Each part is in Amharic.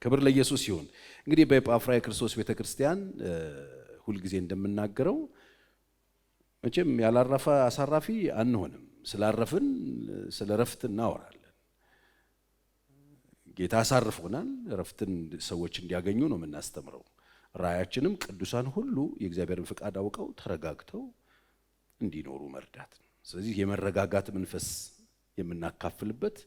ክብር ለኢየሱስ ይሁን። እንግዲህ በኤጳፍራ የክርስቶስ ቤተክርስቲያን ሁሉ ጊዜ እንደምናገረው መቼም ያላረፈ አሳራፊ አንሆንም። ስላረፍን ስለ ረፍት እናወራለን። ጌታ አሳርፎናል። ረፍትን ሰዎች እንዲያገኙ ነው የምናስተምረው። ራያችንም ቅዱሳን ሁሉ የእግዚአብሔርን ፍቃድ አውቀው ተረጋግተው እንዲኖሩ መርዳት ነው። ስለዚህ የመረጋጋት መንፈስ የምናካፍልበት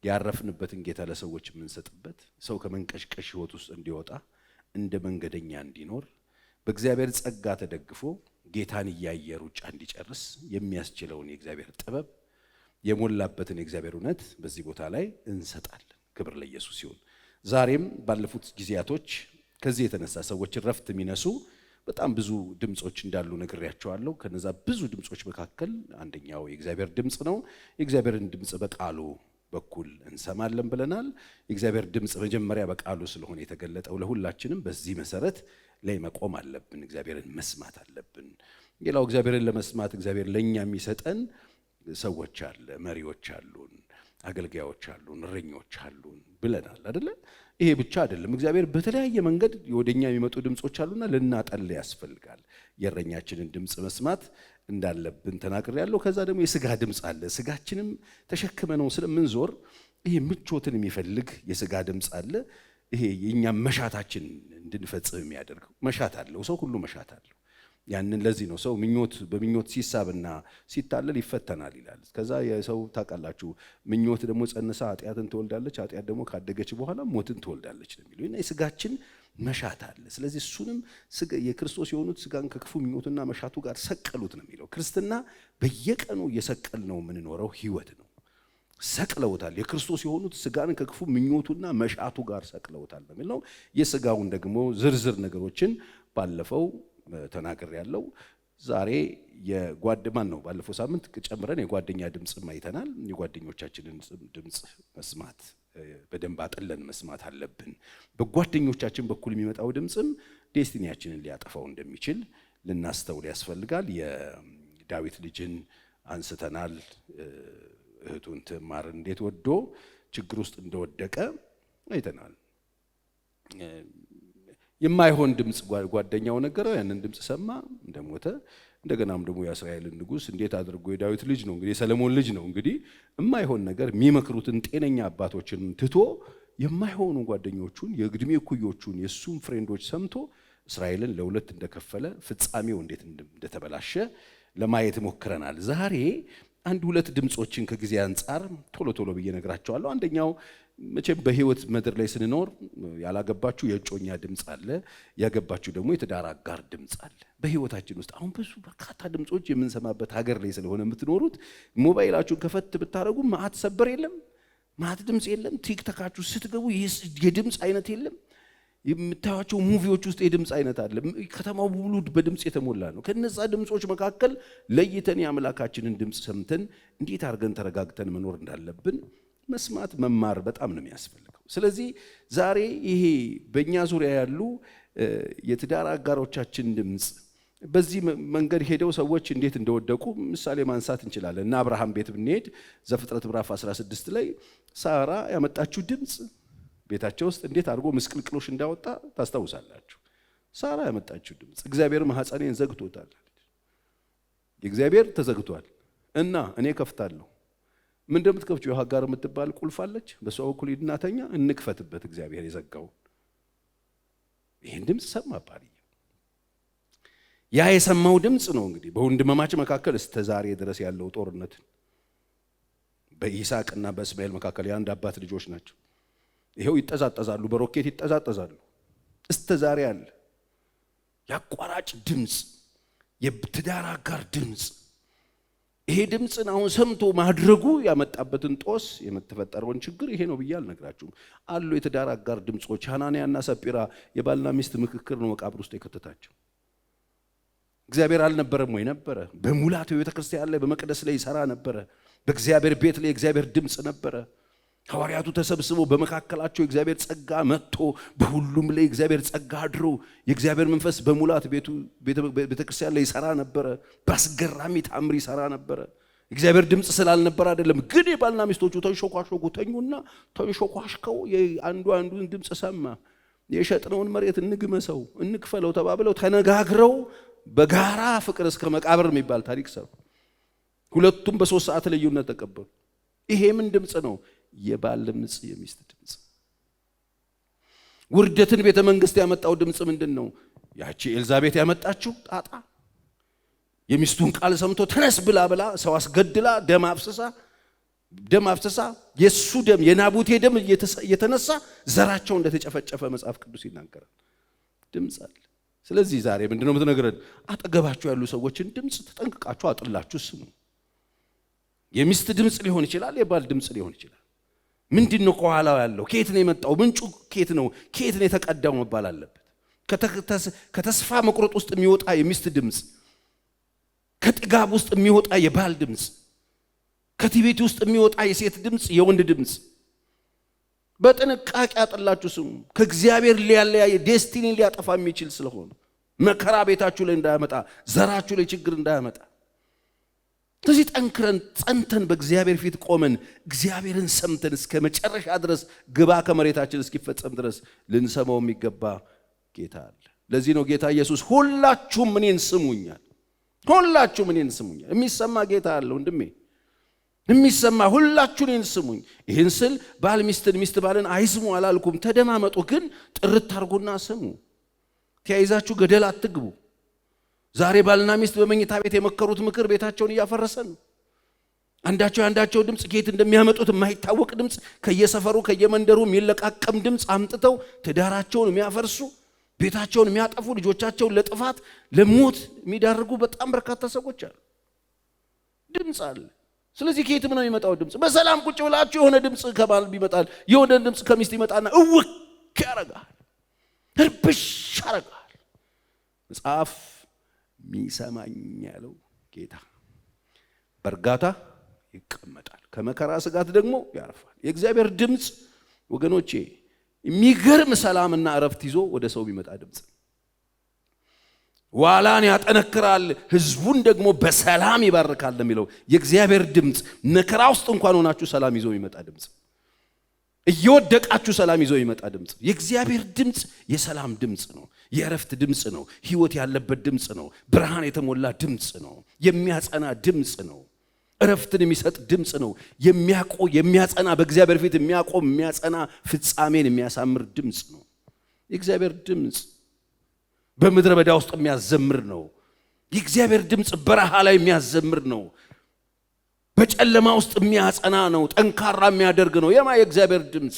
ያረፍንበትን ጌታ ለሰዎች የምንሰጥበት ሰው ከመንቀሽቀሽ ህይወት ውስጥ እንዲወጣ እንደ መንገደኛ እንዲኖር በእግዚአብሔር ጸጋ ተደግፎ ጌታን እያየ ሩጫ እንዲጨርስ የሚያስችለውን የእግዚአብሔር ጥበብ የሞላበትን የእግዚአብሔር እውነት በዚህ ቦታ ላይ እንሰጣለን። ክብር ለኢየሱስ ይሁን። ዛሬም ባለፉት ጊዜያቶች ከዚህ የተነሳ ሰዎች ረፍት የሚነሱ በጣም ብዙ ድምጾች እንዳሉ ነግሬያቸዋለሁ። ከነዛ ብዙ ድምጾች መካከል አንደኛው የእግዚአብሔር ድምጽ ነው። የእግዚአብሔርን ድምጽ በቃሉ በኩል እንሰማለን ብለናል። የእግዚአብሔር ድምጽ መጀመሪያ በቃሉ ስለሆነ የተገለጠው ለሁላችንም በዚህ መሰረት ላይ መቆም አለብን። እግዚአብሔርን መስማት አለብን። ሌላው እግዚአብሔርን ለመስማት እግዚአብሔር ለኛ የሚሰጠን ሰዎች አለ፣ መሪዎች አሉን፣ አገልጋዮች አሉን፣ እረኞች አሉን ብለናል አይደለ? ይሄ ብቻ አይደለም። እግዚአብሔር በተለያየ መንገድ ወደኛ የሚመጡ ድምጾች አሉና ልናጠል ያስፈልጋል። የእረኛችንን ድምጽ መስማት እንዳለብን ተናግሬያለሁ። ከዛ ደግሞ የሥጋ ድምጽ አለ። ሥጋችንም ተሸክመነው ስለምንዞር ይሄ ምቾትን የሚፈልግ የሥጋ ድምጽ አለ። ይሄ የኛ መሻታችን እንድንፈጽም የሚያደርግ መሻት አለው። ሰው ሁሉ መሻት አለው። ያንን ለዚህ ነው ሰው በምኞት ሲሳብና ሲታለል ይፈተናል ይላል። ከዛ የሰው ታውቃላችሁ ምኞት ደግሞ ጸንሳ ኃጢአትን ትወልዳለች፣ ኃጢአት ደግሞ ካደገች በኋላ ሞትን ትወልዳለች ነው የሚለው። እና የሥጋችን መሻት አለ። ስለዚህ እሱንም የክርስቶስ የሆኑት ሥጋን ከክፉ ምኞትና መሻቱ ጋር ሰቀሉት ነው የሚለው። ክርስትና በየቀኑ እየሰቀል ነው የምንኖረው ህይወት ነው። ሰቅለውታል። የክርስቶስ የሆኑት ሥጋን ከክፉ ምኞቱና መሻቱ ጋር ሰቅለውታል ነው የሚለው። የሥጋውን ደግሞ ዝርዝር ነገሮችን ባለፈው ተናግሬያለሁ። ዛሬ የጓደማን ነው ባለፈው ሳምንት ጨምረን የጓደኛ ድምጽ አይተናል። የጓደኞቻችንን ድምጽ መስማት በደንብ አጥለን መስማት አለብን። በጓደኞቻችን በኩል የሚመጣው ድምጽም ዴስቲኒያችንን ሊያጠፋው እንደሚችል ልናስተውል ያስፈልጋል። የዳዊት ልጅን አንስተናል። እህቱን ትዕማር እንዴት ወዶ ችግር ውስጥ እንደወደቀ አይተናል። የማይሆን ድምጽ ጓደኛው ነገረው። ያንን ድምጽ ሰማ፣ እንደሞተ። እንደገናም ደግሞ የእስራኤልን ንጉሥ እንዴት አድርጎ የዳዊት ልጅ ነው እንግዲህ የሰለሞን ልጅ ነው እንግዲህ የማይሆን ነገር የሚመክሩትን ጤነኛ አባቶችን ትቶ የማይሆኑ ጓደኞቹን የእድሜ እኩዮቹን የሱም ፍሬንዶች ሰምቶ እስራኤልን ለሁለት እንደከፈለ ፍጻሜው እንዴት እንደተበላሸ ለማየት ሞክረናል። ዛሬ አንድ ሁለት ድምጾችን ከጊዜ አንፃር ቶሎ ብዬ ነግራቸዋለሁ። አንደኛው መቼም በህይወት ምድር ላይ ስንኖር ያላገባችሁ የእጮኛ ድምጽ አለ፣ ያገባችሁ ደግሞ የትዳር አጋር ድምጽ አለ። በህይወታችን ውስጥ አሁን ብዙ በርካታ ድምጾች የምንሰማበት ሀገር ላይ ስለሆነ የምትኖሩት ሞባይላችሁን ከፈት ብታረጉ ማት ሰበር የለም፣ ማት ድምጽ የለም። ቲክቶካችሁ ስትገቡ የድምጽ አይነት የለም። የምታዩቸው ሙቪዎች ውስጥ የድምጽ አይነት አለ። ከተማው ሙሉ በድምጽ የተሞላ ነው። ከነዛ ድምጾች መካከል ለይተን የአምላካችንን ድምጽ ሰምተን እንዴት አድርገን ተረጋግተን መኖር እንዳለብን መስማት መማር በጣም ነው የሚያስፈልገው። ስለዚህ ዛሬ ይሄ በእኛ ዙሪያ ያሉ የትዳር አጋሮቻችን ድምጽ በዚህ መንገድ ሄደው ሰዎች እንዴት እንደወደቁ ምሳሌ ማንሳት እንችላለን። እና አብርሃም ቤት ብንሄድ ዘፍጥረት ምዕራፍ 16 ላይ ሳራ ያመጣችው ድምጽ ቤታቸው ውስጥ እንዴት አድርጎ ምስቅልቅሎሽ እንዳወጣ ታስታውሳላችሁ። ሳራ ያመጣችው ድምጽ እግዚአብሔር ማህፀኔን ዘግቶታል፣ የእግዚአብሔር ተዘግቷል እና እኔ ከፍታለሁ። ምን እንደምትከፍቺው የሀጋር የምትባል ቁልፍ አለች፣ በሷ በኩል ሂድናተኛ እንክፈትበት እግዚአብሔር የዘጋው። ይሄን ድምጽ ሰማ ባልየው። ያ የሰማው ድምጽ ነው እንግዲህ በወንድማማች መካከል እስከ ዛሬ ድረስ ያለው ጦርነት። በይስሐቅና በእስማኤል መካከል የአንድ አባት ልጆች ናቸው። ይሄው ይጠዛጠዛሉ፣ በሮኬት ይጠዛጠዛሉ። እስከ ዛሬ አለ ያቋራጭ ድምጽ፣ የትዳር አጋር ድምጽ። ይሄ ድምጽን አሁን ሰምቶ ማድረጉ ያመጣበትን ጦስ የምትፈጠረውን ችግር ይሄ ነው ብዬ አልነግራችሁም። አሉ የትዳር አጋር ድምጾች። ሐናንያና ሰጲራ የባልና ሚስት ምክክር ነው መቃብር ውስጥ የከተታቸው። እግዚአብሔር አልነበረም ወይ? ነበረ። በሙላት በቤተክርስቲያን ላይ በመቅደስ ላይ ይሰራ ነበረ። በእግዚአብሔር ቤት ላይ እግዚአብሔር ድምጽ ነበረ። ሐዋርያቱ ተሰብስበው በመካከላቸው የእግዚአብሔር ጸጋ መጥቶ በሁሉም ላይ እግዚአብሔር ጸጋ አድሮ የእግዚአብሔር መንፈስ በሙላት ቤተክርስቲያን ላይ ይሰራ ነበረ። በአስገራሚ ተአምር ይሰራ ነበረ። እግዚአብሔር ድምፅ ስላልነበር አይደለም። ግን የባልና ሚስቶቹ ተንሾኳሾኩ፣ ተኙና ተንሾኳሽከው አንዱን ድምፅ ሰማ። የሸጥነውን መሬት እንግመሰው እንክፈለው ተባብለው ተነጋግረው በጋራ ፍቅር እስከ መቃብር የሚባል ታሪክ ሰሩ። ሁለቱም በ3 ሰዓት ልዩነት ተቀበሉ። ይሄ ምን ድምፅ ነው? የባል ድምፅ፣ የሚስት ድምፅ። ውርደትን ቤተ መንግስት ያመጣው ድምፅ ምንድን ነው? ያቺ ኤልዛቤት ያመጣችው ጣጣ። የሚስቱን ቃል ሰምቶ ተነስ ብላ ሰው አስገድላ ደም አፍስሳ የሱ ደም የናቡቴ ደም እየተነሳ ዘራቸው እንደተጨፈጨፈ መጽሐፍ ቅዱስ ይናገራል። ድምፅ አለ። ስለዚህ ዛሬ ምንድነው የምትነግረን? አጠገባችሁ ያሉ ሰዎችን ድምፅ ተጠንቅቃችሁ አጥላችሁ ስሙ። የሚስት ድምፅ ሊሆን ይችላል፣ የባል ድምፅ ሊሆን ይችላል። ምንድነው ከኋላው ያለው? ከየት ነው የመጣው? ምንጩ ከየት ነው የተቀዳው መባል አለበት። ከተስፋ መቁረጥ ውስጥ የሚወጣ የሚስት ድምፅ፣ ከጥጋብ ውስጥ የሚወጣ የባል ድምፅ፣ ከትዕቢት ውስጥ የሚወጣ የሴት ድምፅ፣ የወንድ ድምፅ። በጥንቃቄ አጥላችሁ ስሙ። ከእግዚአብሔር ሊያለያይ ዴስቲኒ ሊያጠፋ የሚችል ስለሆነ መከራ ቤታችሁ ላይ እንዳያመጣ፣ ዘራችሁ ላይ ችግር እንዳያመጣ። ስለዚህ ጠንክረን ጸንተን በእግዚአብሔር ፊት ቆመን እግዚአብሔርን ሰምተን እስከ መጨረሻ ድረስ ግባ ከመሬታችን እስኪፈጸም ድረስ ልንሰማው የሚገባ ጌታ አለ። ለዚህ ነው ጌታ ኢየሱስ ሁላችሁም እኔን ስሙኛል፣ ሁላችሁም እኔን ስሙኛል። የሚሰማ ጌታ አለ ወንድሜ፣ የሚሰማ ሁላችሁ እኔን ስሙኝ። ይህን ስል ባል ሚስትን፣ ሚስት ባልን አይስሙ አላልኩም። ተደማመጡ፣ ግን ጥርት አድርጉና ስሙ። ተያይዛችሁ ገደል አትግቡ። ዛሬ ባልና ሚስት በመኝታ ቤት የመከሩት ምክር ቤታቸውን እያፈረሰ ነው። አንዳቸው ድምፅ ከየት እንደሚያመጡት የማይታወቅ ድምፅ፣ ከየሰፈሩ ከየመንደሩ የሚለቃቀም ድምፅ አምጥተው ትዳራቸውን የሚያፈርሱ፣ ቤታቸውን የሚያጠፉ፣ ልጆቻቸውን ለጥፋት ለሞት የሚዳርጉ በጣም በርካታ ሰዎች አሉ። ድምፅ አለ። ስለዚህ ከየት ነው የሚመጣው ድምፅ? በሰላም ቁጭ ብላችሁ የሆነ ድምፅ ከባል ይመጣል፣ የሆነ ድምፅ ከሚስት ይመጣና እውክ ያረጋል፣ እርብሽ ያረጋል። መጽሐፍ ሚሰማኝ ያለው ጌታ በእርጋታ ይቀመጣል፣ ከመከራ ስጋት ደግሞ ያርፋል። የእግዚአብሔር ድምፅ ወገኖቼ የሚገርም ሰላምና እረፍት ይዞ ወደ ሰው የሚመጣ ድምፅ፣ ዋላን ያጠነክራል፣ ህዝቡን ደግሞ በሰላም ይባርካል የሚለው የእግዚአብሔር ድምፅ መከራ ውስጥ እንኳን ሆናችሁ ሰላም ይዞ የሚመጣ ድምፅ፣ እየወደቃችሁ ሰላም ይዞ የሚመጣ ድምፅ። የእግዚአብሔር ድምፅ የሰላም ድምፅ ነው፣ የእረፍት ድምፅ ነው፣ ህይወት ያለበት ድምፅ ነው፣ ብርሃን የተሞላ ድምፅ ነው፣ የሚያጸና ድምፅ ነው፣ እረፍትን የሚሰጥ ድምፅ ነው፣ የሚያጸና በእግዚአብሔር ፊት የሚያቆም የሚያጸና ፍጻሜን የሚያሳምር ድምፅ ነው። የእግዚአብሔር ድምፅ በምድረ በዳ ውስጥ የሚያዘምር ነው። የእግዚአብሔር ድምፅ በረሃ ላይ የሚያዘምር ነው። በጨለማ ውስጥ የሚያጸና ነው፣ ጠንካራ የሚያደርግ ነው። የእግዚአብሔር ድምፅ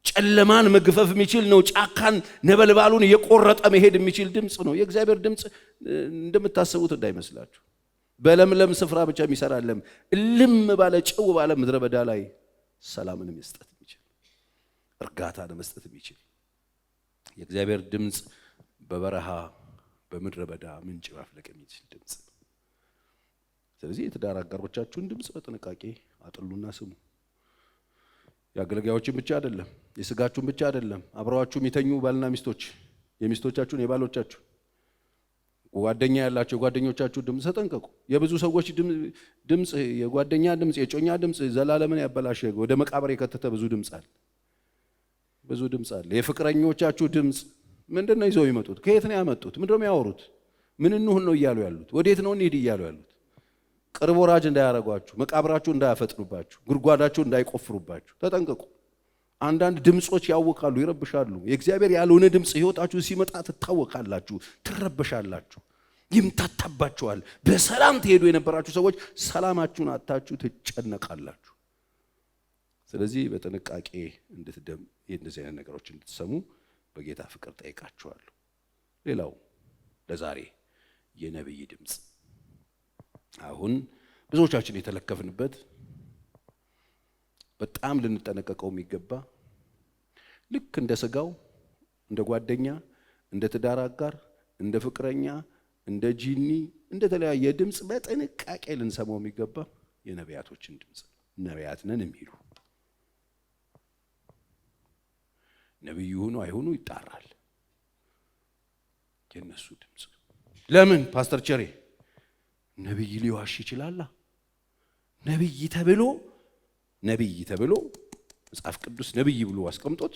ጨለማን መግፈፍ የሚችል ነው። ጫካን ነበልባሉን የቆረጠ መሄድ የሚችል ድምፅ ነው። የእግዚአብሔር ድምፅ እንደምታስቡት እንዳይመስላችሁ በለምለም ስፍራ ብቻ የሚሰራ አይደለም። እልም ባለ ጭው ባለ ምድረ በዳ ላይ ሰላምን መስጠት የሚችል፣ እርጋታን መስጠት የሚችል የእግዚአብሔር ድምፅ በበረሃ በምድረ በዳ ምንጭ ማፍለቅ የሚችል ድምፅ። ስለዚህ የትዳር አጋሮቻችሁን ድምፅ በጥንቃቄ አጥሉና ስሙ። የአገልጋዮችን ብቻ አይደለም፣ የስጋችሁን ብቻ አይደለም፣ አብረዋችሁ የሚተኙ ባልና ሚስቶች የሚስቶቻችሁን፣ የባሎቻችሁ ጓደኛ ያላቸው የጓደኞቻችሁ ድምፅ ተጠንቀቁ። የብዙ ሰዎች ድምፅ፣ የጓደኛ ድምፅ፣ የጮኛ ድምፅ ዘላለምን ያበላሸ ወደ መቃብር የከተተ ብዙ ድምፅ አለ። የፍቅረኞቻችሁ ድምፅ ምንድነው ይዘው ይመጡት? ከየት ነው ያመጡት? ምንድነው የሚያወሩት? ምን እንሁን ነው እያሉ ያሉት? ወዴት ነው እንሂድ እያሉ ያሉት? ቅርብ ወራጅ እንዳያረጓችሁ፣ መቃብራችሁ እንዳያፈጥኑባችሁ፣ ጉድጓዳችሁ እንዳይቆፍሩባችሁ ተጠንቀቁ። አንዳንድ ድምጾች ያወካሉ፣ ይረብሻሉ። የእግዚአብሔር ያልሆነ ድምፅ ህይወታችሁ ሲመጣ ትታወካላችሁ፣ ትረበሻላችሁ፣ ይምታታባችኋል። በሰላም ትሄዱ የነበራችሁ ሰዎች ሰላማችሁን አጣችሁ፣ ትጨነቃላችሁ። ስለዚህ በጥንቃቄ እንደዚህ አይነት ነገሮች እንድትሰሙ በጌታ ፍቅር ጠይቃችኋለሁ። ሌላው ለዛሬ የነብይ ድምፅ፣ አሁን ብዙዎቻችን የተለከፍንበት በጣም ልንጠነቀቀው የሚገባ ልክ እንደ ስጋው፣ እንደ ጓደኛ፣ እንደ ትዳር አጋር፣ እንደ ፍቅረኛ፣ እንደ ጂኒ፣ እንደ ተለያየ ድምፅ በጥንቃቄ ልንሰማው የሚገባ የነቢያቶችን ድምፅ፣ ነቢያት ነን የሚሉ ነብዩ ሆኖ አይሆኑ ይጣራል የነሱ ድምፅ። ለምን ፓስተር ቸሬ ነብይ ሊዋሽ ይችላል? ነብይ ተብሎ መጽሐፍ ቅዱስ ነብይ ብሎ አስቀምጦት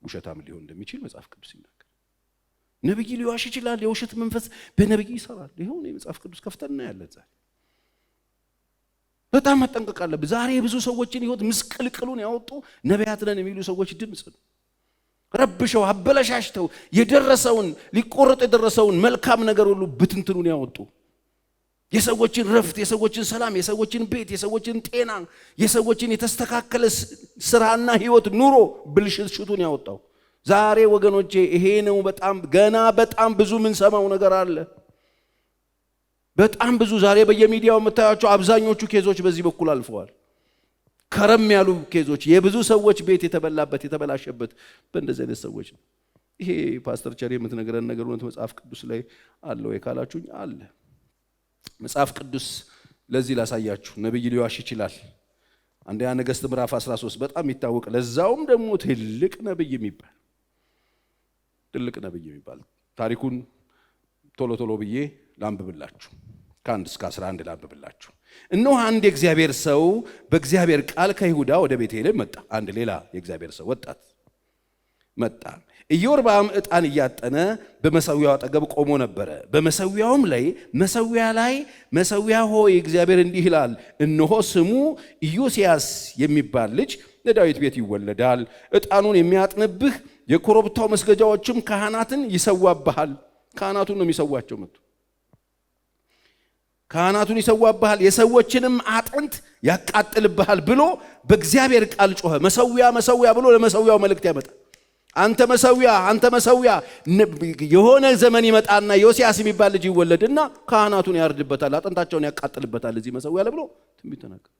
ውሸታም ሊሆን እንደሚችል መጽሐፍ ቅዱስ ይናገራል። ነብይ ሊዋሽ ይችላል። የውሸት መንፈስ በነብይ ይሰራል። ይሄው ነው መጽሐፍ ቅዱስ ከፍተና ያለ ዛሬ በጣም መጠንቀቅ አለብን። ዛሬ ብዙ ሰዎችን ህይወት ምስቅልቅሉን ያወጡ ነቢያት ነን የሚሉ ሰዎች ድምጽ ነው። ረብሸው አበላሽተው የደረሰውን ሊቆረጥ የደረሰውን መልካም ነገር ሁሉ ብትንትኑን ያወጡ የሰዎችን ረፍት፣ የሰዎችን ሰላም፣ የሰዎችን ቤት፣ የሰዎችን ጤና፣ የሰዎችን የተስተካከለ ስራና ህይወት ኑሮ ብልሽቱን ያወጣው ዛሬ ወገኖቼ ይሄ ነው። በጣም ብዙ ምን ሰማው ነገር አለ። በጣም ብዙ ዛሬ በየሚዲያው የምታያቸው አብዛኞቹ ኬዞች በዚህ በኩል አልፈዋል። ከረም ያሉ ኬዞች የብዙ ሰዎች ቤት የተበላሸበት በእንደዚህ አይነት ሰዎች ነው። ይሄ ፓስተር ቸሪ የምትነግረን ነገር እውነት መጽሐፍ ቅዱስ ላይ አለ ወይ ካላችሁኝ አለ። መጽሐፍ ቅዱስ ለዚህ ላሳያችሁ። ነብይ ሊዋሽ ይችላል። አንደኛ ነገሥት ምዕራፍ 13 በጣም ይታወቅ፣ ለዛውም ደግሞ ትልቅ ነብይ የሚባል ታሪኩን ቶሎ ብዬ ላንብብላችሁ። ከ1 እስከ 11 ላንብብላችሁ። እነሆ አንድ የእግዚአብሔር ሰው በእግዚአብሔር ቃል ከይሁዳ ወደ ቤቴልሔም መጣ። አንድ ሌላ የእግዚአብሔር ሰው ወጣት መጣ። ኢዮርብዓም ዕጣን እያጠነ በመሠዊያው አጠገብ ቆሞ ነበረ። በመሠዊያውም ላይ መሠዊያ ሆይ እግዚአብሔር እንዲህ ይላል፣ እነሆ ስሙ ኢዮስያስ የሚባል ልጅ ለዳዊት ቤት ይወለዳል። ዕጣኑን የሚያጥንብህ የኮረብታው መስገጃዎችም ካህናትን ይሰዋብሃል። ካህናቱን ነው የሚሰዋቸው። ካህናቱን ይሰዋብሃል፣ የሰዎችንም አጥንት ያቃጥልብሃል ብሎ በእግዚአብሔር ቃል ጮኸ። መሠዊያ ብሎ ለመሠዊያው መልእክት ያመጣል። አንተ መሠዊያ የሆነ ዘመን ይመጣና ዮስያስ የሚባል ልጅ ይወለድና ካህናቱን ያርድበታል፣ አጥንታቸውን ያቃጥልበታል እዚህ መሠዊያ ላይ ብሎ ትንቢት ተናገረ።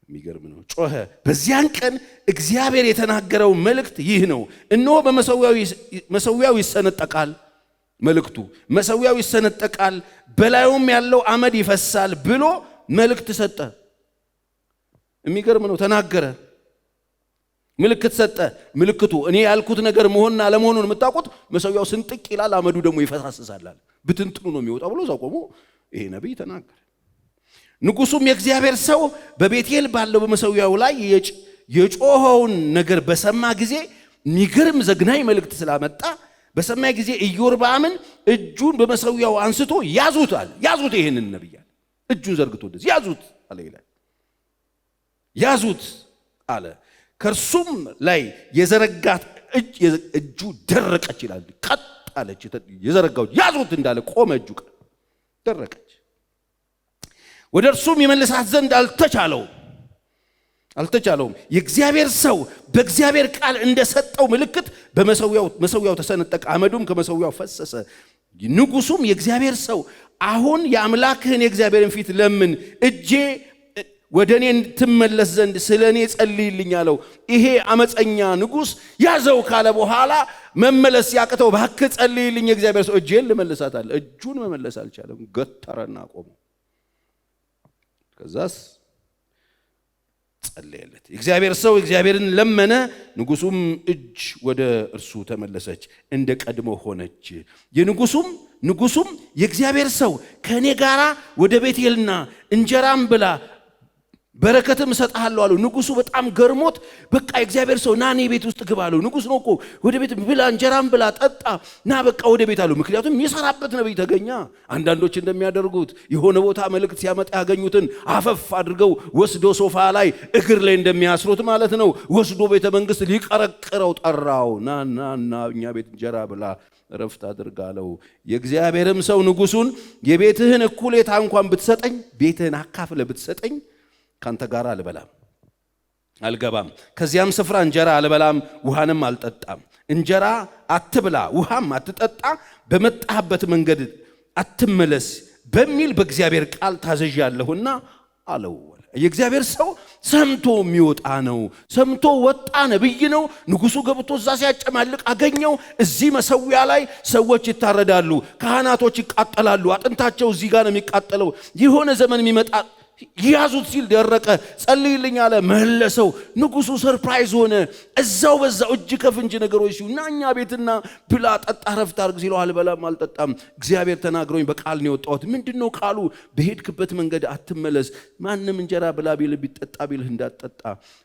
የሚገርም ነው። ጮኸ። በዚያን ቀን እግዚአብሔር የተናገረው መልእክት ይህ ነው፣ እነሆ መሠዊያው ይሰነጠቃል። መልእክቱ መሠዊያው ይሰነጠቃል፣ በላዩም ያለው አመድ ይፈሳል ብሎ መልእክት ሰጠ። የሚገርም ነው። ተናገረ፣ ምልክት ሰጠ። ምልክቱ እኔ ያልኩት ነገር መሆንና አለመሆኑን የምታውቁት መሠዊያው ስንጥቅ ይላል፣ አመዱ ደግሞ ይፈሳስሳል፣ ብትንትኑ ነው የሚወጣው ብሎ እዛው ቆሞ ይሄ ነቢይ ተናገረ። ንጉሡም የእግዚአብሔር ሰው በቤቴል ባለው በመሠዊያው ላይ የጮኸውን ነገር በሰማ ጊዜ የሚገርም ዘግናኝ መልእክት ስላመጣ በሰማ ጊዜ ኢዮርብዓምን እጁን በመሠዊያው አንስቶ ያዙት ይሄንን ነቢይ እጁን ዘርግቶ እንደዚህ ያዙት አለ። ከእርሱም ላይ የዘረጋት እጁ ደረቀች ይላል። ቀጥ አለች። የዘረጋው ያዙት እንዳለ ቆመ፣ እጁ ደረቀች። ወደ እርሱም የመለሳት ዘንድ አልተቻለውም። የእግዚአብሔር ሰው በእግዚአብሔር ቃል እንደሰጠው ምልክት መሠዊያው ተሰነጠቀ፣ አመዱም ከመሠዊያው ፈሰሰ። ንጉሡም የእግዚአብሔር ሰው አሁን የአምላክህን የእግዚአብሔርን ፊት ለምን፣ እጄ ወደ እኔ ትመለስ ዘንድ ስለ እኔ ጸልይልኝ አለው። ይሄ አመፀኛ ንጉሥ ያዘው ካለ በኋላ መመለስ ያቅተው፣ እባክህ ጸልይልኝ የእግዚአብሔር ሰው እጄን ልመልሳት አለ። እጁን መመለስ አልቻለም፣ ገተረና ቆመ። ከዛስ ጸለየለት። የእግዚአብሔር ሰው እግዚአብሔርን ለመነ። ንጉሡም እጅ ወደ እርሱ ተመለሰች፣ እንደ ቀድሞ ሆነች። ንጉሡም የእግዚአብሔር ሰው ከእኔ ጋር ወደ ቤቴልና እንጀራም ብላ በረከትም እሰጥሃለሁ አለው። ንጉሡ በጣም ገርሞት በቃ የእግዚአብሔር ሰው ና እኔ ቤት ውስጥ ግባ አለው። ንጉሥ ነው እኮ ወደ ቤት ብላ፣ እንጀራም ብላ፣ ጠጣ፣ ና በቃ ወደ ቤት አለው። ምክንያቱም የሰራበት ነቢይ ተገኛ። አንዳንዶች እንደሚያደርጉት የሆነ ቦታ መልእክት ሲያመጣ ያገኙትን አፈፍ አድርገው ወስዶ ሶፋ ላይ እግር ላይ እንደሚያስሩት ማለት ነው፣ ወስዶ ቤተ መንግስት ሊቀረቅረው ጠራው። ና እኛ ቤት እንጀራ ብላ ረፍት አድርግ አለው። የእግዚአብሔርም ሰው ንጉሡን የቤትህን እኩሌታ እንኳን ብትሰጠኝ፣ ቤትህን አካፍለ ብትሰጠኝ ካንተ ጋር አልገባም፣ ከዚያም ስፍራ እንጀራ አልበላም፣ ውሃንም አልጠጣም። እንጀራ አትብላ፣ ውሃም አትጠጣ፣ በመጣህበት መንገድ አትመለስ በሚል በእግዚአብሔር ቃል ታዘዣለሁና አለው። የእግዚአብሔር ሰው ሰምቶ የሚወጣ ነው። ሰምቶ ወጣ፣ ነብይ ነው። ንጉሡ ገብቶ እዛ ሲያጨማልቅ አገኘው። እዚህ መሠዊያ ላይ ሰዎች ይታረዳሉ፣ ካህናቶች ይቃጠላሉ፣ አጥንታቸው እዚህ ጋር ነው የሚቃጠለው። የሆነ ዘመን የሚመጣ ያዙት ሲል ደረቀ። ጸልይልኝ አለ፣ መለሰው። ንጉሱ ሰርፕራይዝ ሆነ። እዛው በዛው እጅ ከፍንጅ ነገሮች ሲውና እኛ ቤትና ብላ ጠጣ ረፍት አድርግ ሲለው አልበላም አልጠጣም፣ እግዚአብሔር ተናግሮኝ በቃል ነው የወጣሁት። ምንድነው ቃሉ? በሄድክበት መንገድ አትመለስ፣ ማንም እንጀራ ብላ ቢል ቢጠጣ ቢልህ እንዳትጠጣ፣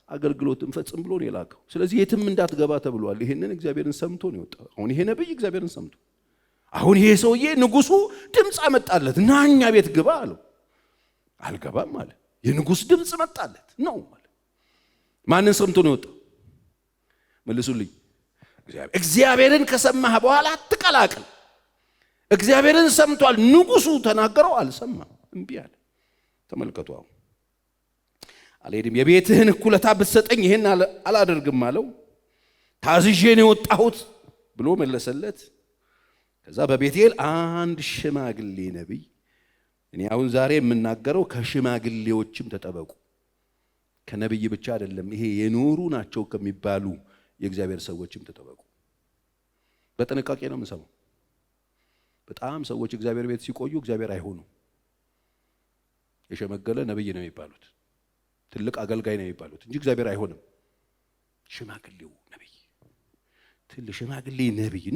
አገልግሎትን ፈጽም ብሎ ነው የላከው። ስለዚህ የትም እንዳትገባ ተብሏል። ይሄንን እግዚአብሔርን ሰምቶ ነው የወጣው። አሁን ይሄ ነብይ እግዚአብሔርን ሰምቶ፣ አሁን ይሄ ሰውዬ ንጉሱ ድምፅ አመጣለት፣ ና እኛ ቤት ግባ አለው። አልገባም አለ። የንጉስ ድምፅ መጣለት ነው ማለት። ማንን ሰምቶ ነው የወጣው? መልሱልኝ። እግዚአብሔርን ከሰማህ በኋላ አትቀላቅል። እግዚአብሔርን ሰምቷል። ንጉሱ ተናገረው፣ አልሰማም፣ እምቢ አለ። ተመልከቱ። አሁን አልሄድም፣ የቤትህን እኩሌታ ብትሰጠኝ ይሄን አላደርግም አለው። ታዝዤ ነው የወጣሁት ብሎ መለሰለት። ከዛ በቤቴል አንድ ሽማግሌ ነብይ፣ እኔ አሁን ዛሬ የምናገረው ከሽማግሌዎችም ተጠበቁ፣ ከነብይ ብቻ አይደለም፣ ይሄ የኖሩ ናቸው ከሚባሉ የእግዚአብሔር ሰዎችም ተጠበቁ። በጥንቃቄ ነው የምንሰማው። በጣም ሰዎች እግዚአብሔር ቤት ሲቆዩ እግዚአብሔር አይሆኑም። የሸመገለ ነብይ ነው የሚባሉት፣ ትልቅ አገልጋይ ነው የሚባሉት እንጂ እግዚአብሔር አይሆንም። ሽማግሌው ነብይ፣ ትልቅ ሽማግሌ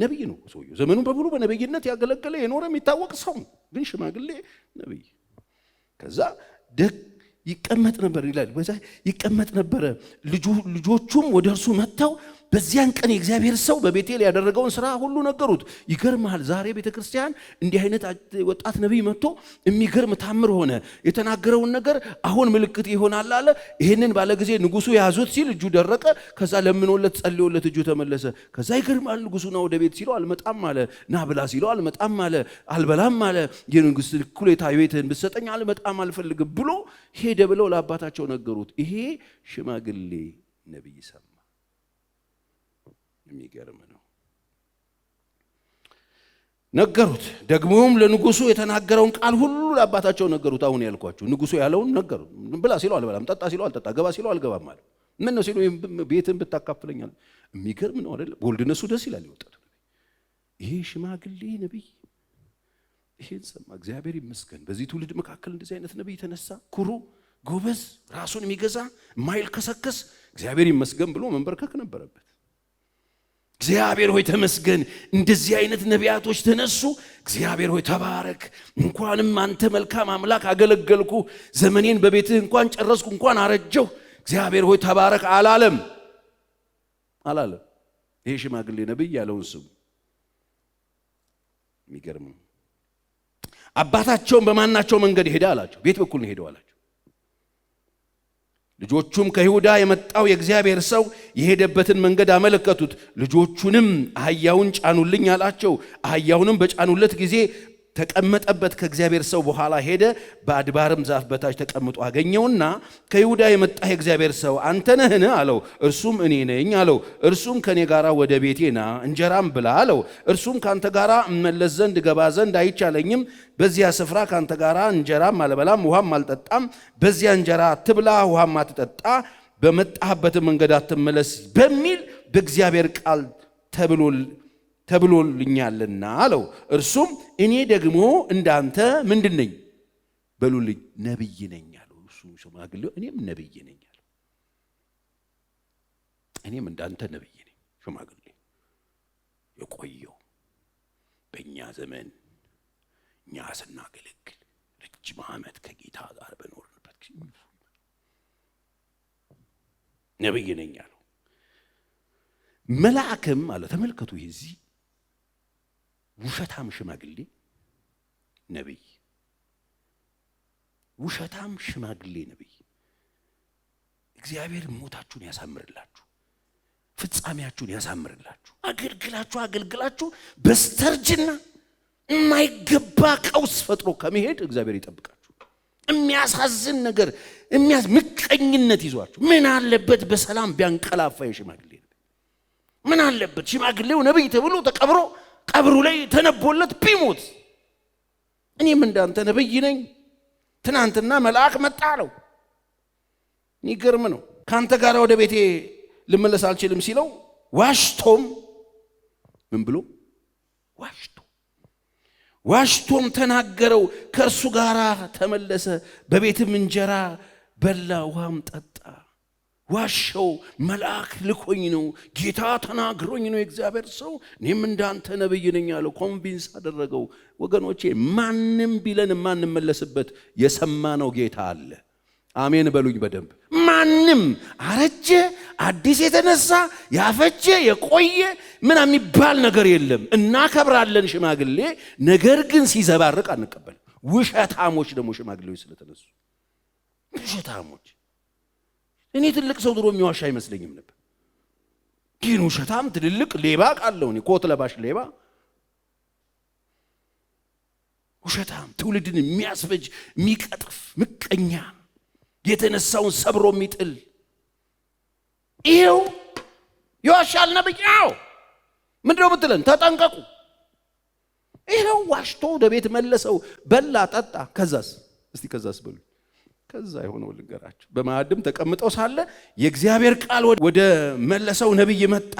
ነብይ ነው ሰውየው። ዘመኑን በሙሉ በነብይነት ያገለገለ የኖረ የሚታወቅ ሰው፣ ግን ሽማግሌ ነብይ። ከዛ ይቀመጥ ነበር ይላል። በዛ ይቀመጥ ነበር። ልጆቹም ወደ እርሱ መጥተው በዚያን ቀን የእግዚአብሔር ሰው በቤቴል ያደረገውን ሥራ ሁሉ ነገሩት። ይገርማል። ዛሬ ቤተክርስቲያን እንዲህ አይነት ወጣት ነብይ መጥቶ የሚገርም ታምር ሆነ። የተናገረውን ነገር አሁን ምልክት ይሆናል አለ። ይሄንን ባለ ጊዜ ንጉሱ ያዙት ሲል እጁ ደረቀ። ከዛ ለምኖለት ጸልዮለት እጁ ተመለሰ። ከዛ ይገርማል። ንጉሱ ና ወደ ቤት ሲለው አልመጣም አለ። ና ብላ ሲለው አልመጣም አለ። አልበላም አለ። የንጉስ እኩሌታ ቤትህን ብትሰጠኝ አልመጣም አልፈልግም ብሎ ሄደ ብለው ለአባታቸው ነገሩት። ይሄ ሽማግሌ ነብይ ሰማ። የሚገርም ነው። ነገሩት። ደግሞም ለንጉሱ የተናገረውን ቃል ሁሉ ለአባታቸው ነገሩት። አሁን ያልኳችሁ ንጉሱ ያለውን ነገሩት። ብላ ሲለው አልበላም፣ ጠጣ ሲለው አልጠጣ፣ ገባ ሲለው አልገባም ማለት ምን ነው ሲለው ቤትን ብታካፍለኛል። የሚገርም ነው አይደል? ቦልድነሱ ደስ ይላል። ይወጣል። ይሄ ሽማግሌ ነብይ ይሄን ሰማ። እግዚአብሔር ይመስገን። በዚህ ትውልድ መካከል እንደዚህ አይነት ነብይ ተነሳ። ኩሩ፣ ጎበዝ፣ ራሱን የሚገዛ የማይልከሰከስ እግዚአብሔር ይመስገን ብሎ መንበርከክ ነበረበት። እግዚአብሔር ሆይ ተመስገን፣ እንደዚህ አይነት ነቢያቶች ተነሱ። እግዚአብሔር ሆይ ተባረክ፣ እንኳንም አንተ መልካም አምላክ አገለገልኩ፣ ዘመኔን በቤትህ እንኳን ጨረስኩ፣ እንኳን አረጀሁ፣ እግዚአብሔር ሆይ ተባረክ አላለም። ይሄ ሽማግሌ ነብይ ያለውን ስሙ። የሚገርም። አባታቸውን በማናቸው መንገድ ሄደ አላቸው። ቤት በኩል ነው ሄደው አላቸው። ልጆቹም ከይሁዳ የመጣው የእግዚአብሔር ሰው የሄደበትን መንገድ አመለከቱት። ልጆቹንም አህያውን ጫኑልኝ አላቸው። አህያውንም በጫኑለት ጊዜ ተቀመጠበት። ከእግዚአብሔር ሰው በኋላ ሄደ። በአድባርም ዛፍ በታች ተቀምጦ አገኘውና ከይሁዳ የመጣ የእግዚአብሔር ሰው አንተ ነህን አለው። እርሱም እኔ ነኝ አለው። እርሱም ከኔ ጋራ ወደ ቤቴ ና እንጀራም ብላ አለው። እርሱም ካንተ ጋራ እመለስ ዘንድ ገባ ዘንድ አይቻለኝም። በዚያ ስፍራ ካንተ ጋራ እንጀራም አልበላም ውሃም አልጠጣም። በዚያ እንጀራ አትብላ ውሃም አትጠጣ፣ በመጣህበት መንገድ አትመለስ በሚል በእግዚአብሔር ቃል ተብሎልኛልና አለው። እርሱም እኔ ደግሞ እንዳንተ ምንድን ነኝ በሉልኝ? ነብይ ነኝ አለው። እሱ ሽማግሌው እኔም ነብይ ነኝ አለው። እኔም እንዳንተ ነብይ ነኝ። ሽማግሌ የቆየው በእኛ ዘመን እኛ ስናገለግል ረጅም ዓመት ከጌታ ጋር በኖርንበት ነብይ ነኝ አለው። መልአክም አለ። ተመልከቱ፣ ይዚህ ውሸታም ሽማግሌ ነብይ፣ ውሸታም ሽማግሌ ነብይ። እግዚአብሔር ሞታችሁን ያሳምርላችሁ፣ ፍጻሜያችሁን ያሳምርላችሁ። አገልግላችሁ በስተርጅና የማይገባ ቀውስ ፈጥሮ ከመሄድ እግዚአብሔር ይጠብቃችሁ። የሚያሳዝን ነገር፣ ምቀኝነት ይዟችሁ ምን አለበት በሰላም ቢያንቀላፋ የሽማግሌ ነብይ። ምን አለበት ሽማግሌው ነብይ ተብሎ ተቀብሮ ቀብሩ ላይ ተነቦለት ቢሞት። እኔም እንዳንተ ነብይ ነኝ፣ ትናንትና መልአክ መጣ አለው። ይገርም ነው። ካንተ ጋር ወደ ቤቴ ልመለስ አልችልም ሲለው ዋሽቶም ምን ብሎ ዋሽቶም ተናገረው። ከእርሱ ጋር ተመለሰ፣ በቤትም እንጀራ በላ ውሃም ጠጣ። ዋሸው። መልአክ ልኮኝ ነው፣ ጌታ ተናግሮኝ ነው የእግዚአብሔር ሰው፣ እኔም እንዳንተ ነብይ ነኝ አለው። ኮንቪንስ አደረገው። ወገኖቼ ማንም ቢለን ማንመለስበት የሰማነው ጌታ አለ። አሜን በሉኝ በደንብ። ማንም አረጀ፣ አዲስ የተነሳ ያፈጀ የቆየ ምን የሚባል ነገር የለም። እናከብራለን ሽማግሌ፣ ነገር ግን ሲዘባርቅ አንቀበል። ውሸታሞች ደግሞ ሽማግሌዎች ስለተነሱ ውሸታሞች። እኔ ትልቅ ሰው ድሮ የሚዋሻ አይመስለኝም ነበር፣ ግን ውሸታም ትልልቅ ሌባ ቃለው እኔ ኮት ለባሽ ሌባ ውሸታም፣ ትውልድን የሚያስፈጅ የሚቀጥፍ ምቀኛ፣ የተነሳውን ሰብሮ የሚጥል ይሄው ይዋሻል ነብይ። አዎ ምንድነው ብትለን ተጠንቀቁ። ይሄው ዋሽቶ ወደ ቤት መለሰው፣ በላ ጠጣ። ከዛስ እስቲ ከዛስ በሉ። ከዛ የሆነው ልንገራችሁ። በማዕድም ተቀምጠው ሳለ የእግዚአብሔር ቃል ወደ መለሰው ነብይ መጣ።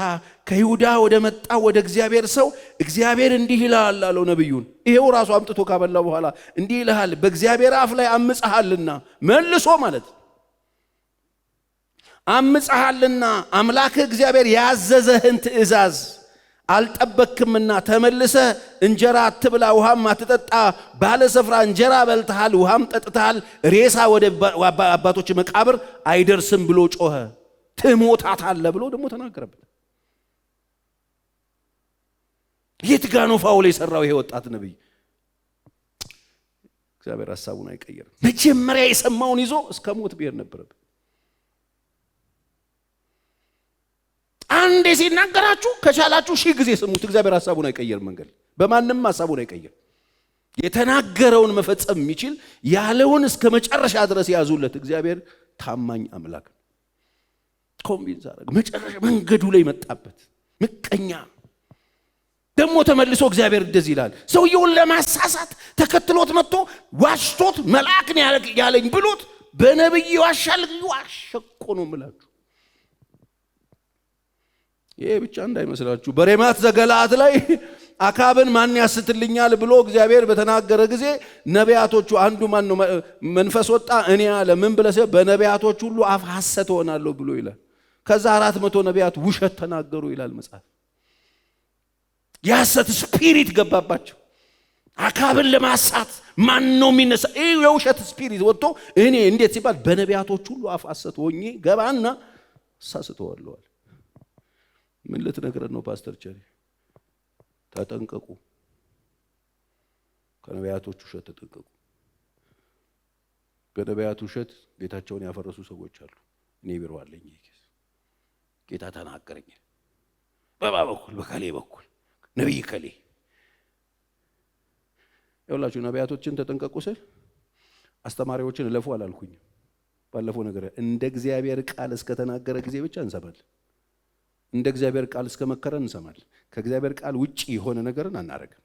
ከይሁዳ ወደ መጣ ወደ እግዚአብሔር ሰው እግዚአብሔር እንዲህ ይላል አለው ነብዩን። ይሄው ራሱ አምጥቶ ካበላው በኋላ እንዲህ ይልሃል፣ በእግዚአብሔር አፍ ላይ አምፀሃልና፣ መልሶ ማለት አምፀሃልና አምላክህ እግዚአብሔር ያዘዘህን ትእዛዝ አልጠበክምና ተመልሰ እንጀራ አትብላ ውሃም አትጠጣ፣ ባለ ስፍራ እንጀራ በልተሃል ውሃም ጠጥተሃል፣ ሬሳ ወደ አባቶች መቃብር አይደርስም ብሎ ጮኸ። ትሞታታለህ ብሎ ደግሞ ተናገረበት። የት ጋ ነው ፋውል የሰራው ይሄ ወጣት ነብይ? እግዚአብሔር ሐሳቡን አይቀየርም። መጀመሪያ የሰማውን ይዞ እስከ ሞት ብሄር ነበረበት። አንዴ ሲናገራችሁ ከቻላችሁ 1000 ጊዜ ስሙት። እግዚአብሔር ሐሳቡን አይቀየርም። መንገድ በማንም ሐሳቡን አይቀየርም። የተናገረውን መፈጸም የሚችል ያለውን እስከ መጨረሻ ድረስ ያዙለት። እግዚአብሔር ታማኝ አምላክ ኮንቪንስ አደረገ። መጨረሻ መንገዱ ላይ መጣበት ምቀኛ። ደግሞ ተመልሶ እግዚአብሔር እንደዚህ ይላል፣ ሰውየውን ለማሳሳት ተከትሎት መጥቶ ዋሽቶት መልአክ ነው ያለኝ ብሎት በነብይ ዋሻል። ዋሸቆ ነው የምላችሁ። ይሄ ብቻ እንዳይመስላችሁ። በሬማት ዘገለዓድ ላይ አካብን ማን ያስትልኛል ብሎ እግዚአብሔር በተናገረ ጊዜ ነቢያቶቹ አንዱ ማን ነው መንፈስ ወጣ እኔ አለ። ምን ብለሰ በነቢያቶች ሁሉ አፍ ሐሰት ሆናለሁ ብሎ ይላል። ከዛ 400 ነቢያት ውሸት ተናገሩ ይላል መጽሐፍ። የሐሰት ስፒሪት ገባባቸው። አካብን ለማሳት ማን ነው የሚነሳ? ይሄ የውሸት ስፒሪት ወጥቶ እኔ እንዴት ሲባል በነቢያቶች ሁሉ አፍ ሐሰት ሆኜ ገባና ሳስተዋለሁ። ምን ልትነግረን ነው ፓስተር ቸሪ? ተጠንቀቁ፣ ከነቢያቶች ውሸት ተጠንቀቁ። በነቢያት ውሸት ቤታቸውን ያፈረሱ ሰዎች አሉ። እኔ ቢሮ አለኝ ይኬስ ጌታ ተናገረኝ በባ በኩል በካሌ በኩል ነብይ ከሌ ያውላችሁ። ነቢያቶችን ተጠንቀቁ ስል አስተማሪዎችን እለፉ አላልኩኝ። ባለፈው ነገር እንደ እግዚአብሔር ቃል እስከ ተናገረ ጊዜ ብቻ እንሰማለን። እንደ እግዚአብሔር ቃል እስከ መከረን እንሰማለን። ከእግዚአብሔር ቃል ውጪ የሆነ ነገርን አናረግም።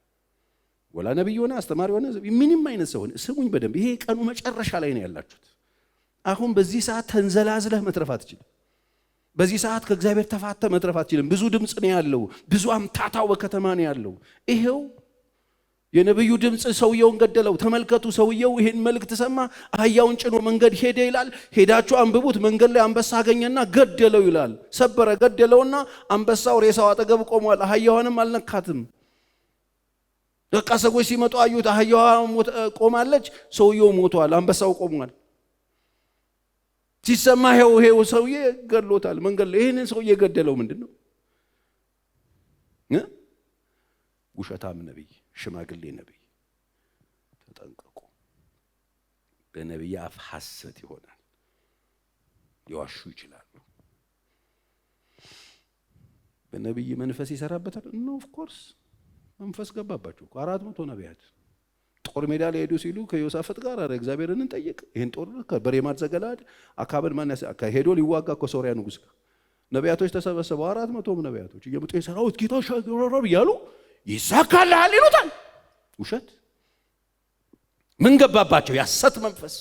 ወላ ነብይ ሆነ አስተማሪ ሆነ ምንም አይነት ሰው ሆነ ስሙኝ በደንብ። ይሄ ቀኑ መጨረሻ ላይ ነው ያላችሁት። አሁን በዚህ ሰዓት ተንዘላዝለህ መትረፍ አትችልም። በዚህ ሰዓት ከእግዚአብሔር ተፋተ መትረፍ አትችልም። ብዙ ድምጽ ነው ያለው፣ ብዙ አምታታው በከተማ ነው ያለው። ይሄው የነብዩ ድምጽ ሰውየውን ገደለው። ተመልከቱ፣ ሰውየው ይሄን መልእክት ሰማ፣ አህያውን ጭኖ መንገድ ሄደ ይላል። ሄዳችሁ አንብቡት። መንገድ ላይ አንበሳ አገኘና ገደለው ይላል። ሰበረ፣ ገደለውና አንበሳው ሬሳው አጠገብ ቆሟል። አህያዋንም አልነካትም። በቃ ሰዎች ሲመጡ አዩት። አህያዋ ቆማለች፣ ሰውየው ሞቷል፣ አንበሳው ቆሟል። ሲሰማ ይሄው ሰውዬ ገድሎታል መንገድ ላይ። ይሄንን ሰውዬ ገደለው ምንድነው? ውሸታም ነብይ፣ ሽማግሌ ነብይ። ተጠንቀቁ። በነብይ አፍ ሐሰት ይሆናል፣ ሊዋሹ ይችላሉ። በነብይ መንፈስ ይሰራበታል። ኦፍ ኮርስ መንፈስ ገባባቸው። 400 ነቢያት ጦር ሜዳ ላይ ሄዱ ሲሉ ከዮሳፍጥ ጋር አረ እግዚአብሔርን እንጠይቅ፣ ይሄን ጦር በሬማት ዘገለዓድ አካብን ማን ሄዶ ሊዋጋ ከሶሪያ ንጉስ ጋር ነቢያቶች ተሰበሰቡ። 400 ነቢያቶች እየመጡ የሰራዊት ጌታ ሻገረብ ያሉ ይሳካልሃል ይሉታል። ውሸት ምን ገባባቸው? ያሰት መንፈስ።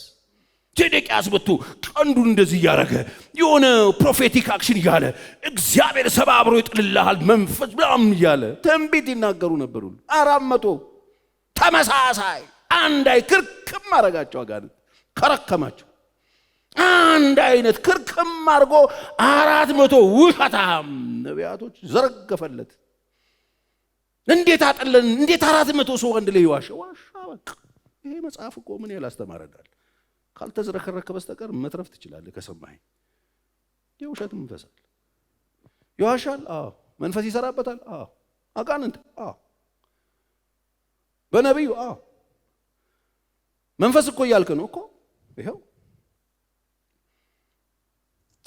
ቴዴቅያስ መጥቶ ቀንዱን እንደዚህ ያረገ የሆነ ፕሮፌቲክ አክሽን ያለ እግዚአብሔር ሰባብሮ ይጥልልሃል መንፈስ ብላም ያለ ትንቢት ይናገሩ ነበሩ። 400 ተመሳሳይ አንድ አይ ክርክም አረጋቸው። አጋንንት ከረከማቸው። አንድ አይነት ክርክም አድርጎ 400 ውሸታም ነቢያቶች ዘረገፈለት። እንዴት አጠለን! እንዴት 400 ሰው አንድ ላይ ዋሻ በቃ። ይሄ መጽሐፍ እኮ ምን ያላስተማረናል? ካልተዝረከረከ በስተቀር መትረፍ ትችላለህ ከሰማኸኝ። የውሸት መንፈስ አለ። ይዋሻል። መንፈስ ይሰራበታል። አጋንንት በነቢዩ መንፈስ እኮ እያልክ ነው እኮ። ይኸው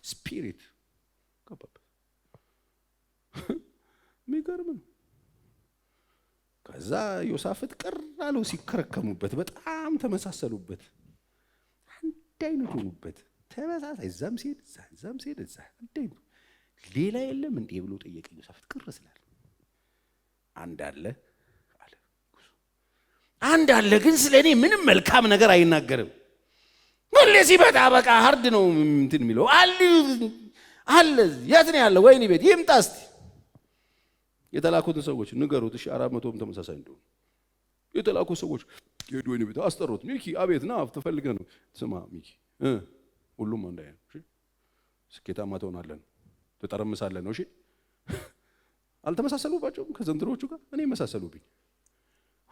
ስፒሪት ገባበት። የሚገርም ነው። ከዛ ዮሳፍጥ ቅር አለው ሲከረከሙበት፣ በጣም ተመሳሰሉበት፣ አንድ አይነት ሆኑበት። ተመሳሳይ እዛም ሲሄድ እዛም ሲሄድ እዛ አንድ አይነት። ሌላ የለም እንዴ ብሎ ጠየቀ ዮሳፍጥ ቅር ስላለ። አንድ አለ አለ። አንድ አለ ግን ስለኔ ምንም መልካም ነገር አይናገርም። ሁሌ ሲመጣ በቃ ሀርድ ነው እንትን የሚለው አለ። የት ነው ያለው? ወይኔ ቤት ይምጣ እስቲ። የተላኩትን ሰዎች ንገሩት። እሺ 400ም ተመሳሳይ እንደሆነ የተላኩ ሰዎች ሄዱ። ወይኔ ቤት አስጠሩት። ሚኪ አቤት ና ትፈልገህ ነው? ስማ ሚኪ ሁሉም አንድ አይነት እሺ፣ ስኬታማ ትሆናለህ፣ ትጠረምሳለህ ነው። እሺ አልተመሳሰሉባቸውም ከዘንድሮቹ ጋር። እኔ መሳሰሉብኝ።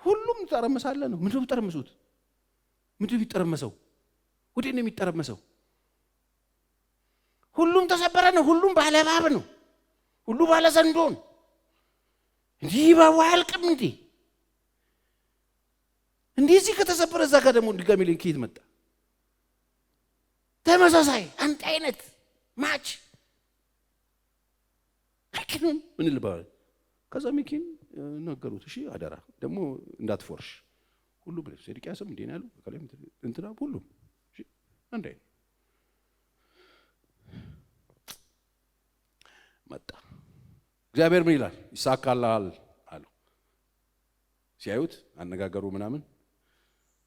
ሁሉም ትጠረምሳለህ ነው። ምንድነው የምትጠረምሱት? ምንድነው የሚጠረመሰው? ወዴት ነው የሚጠረመሰው? ሁሉም ተሰበረ ነው። ሁሉም ባለ እባብ ነው። ሁሉ ባለ ዘንዶ ነው። እንዲህ እባቡ አያልቅም እንዴ? እንዲህ እዚህ ከተሰበረ እዛ ጋር ደግሞ ድጋሚ ሊንክ ከየት መጣ? ተመሳሳይ አንድ አይነት ማች አይከንም። ምን ልባል? ከዛ ሚኪን ነገሩት። እሺ አደራ ደግሞ እንዳትፎርሽ ሁሉ ብለህ ሴዲቂያስም እንዴ ነው ያለው ከለም እንትና ሁሉም እሺ አንድ አይነት መጣ። እግዚአብሔር ምን ይላል? ይሳካልሃል አለው። ሲያዩት አነጋገሩ ምናምን